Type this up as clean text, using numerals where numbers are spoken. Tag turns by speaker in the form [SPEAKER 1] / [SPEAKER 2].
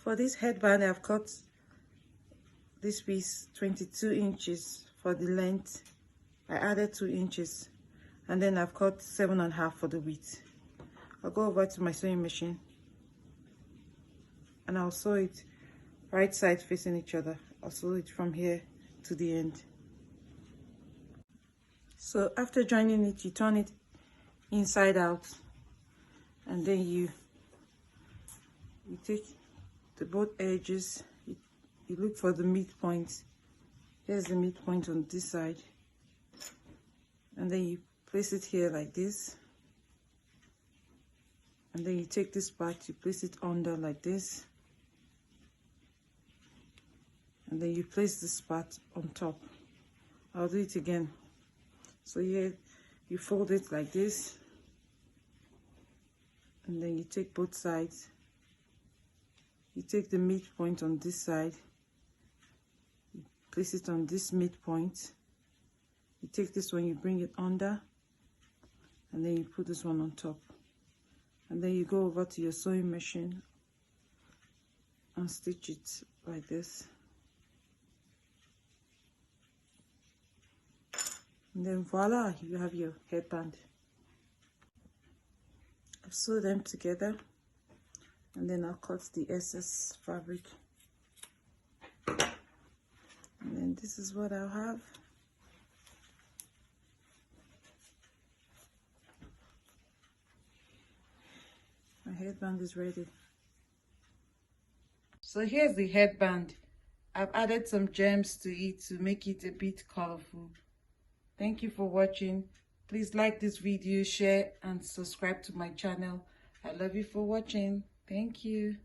[SPEAKER 1] For this headband, I've cut this piece 22 inches for the length. I added 2 inches, and then I've cut 7.5 for the width. I'll go over to my sewing machine and I'll sew it right side facing each other. I'll sew it from here to the end. So after joining it, you turn it inside out, and then you take the both edges, you look for the midpoint. Here's the midpoint on this side, and then you place it here like this, and then you take this part, you place it under like this, and then you place this part on top. I'll do it again. So here you fold it like this, and then you take both sides, you take the midpoint on this side, you place it on this midpoint, you take this one, you bring it under, and then you put this one on top, and then you go over to your sewing machine and stitch it like this. And then voila, you have your headband. I've sewed them together, and then I'll cut the excess fabric, and then this is what I'll have. My headband is ready. So here's the headband. I've added some gems to it to make it a bit colorful. Thank you for watching. Please like this video, share, and subscribe to my channel. I love you for watching. Thank you.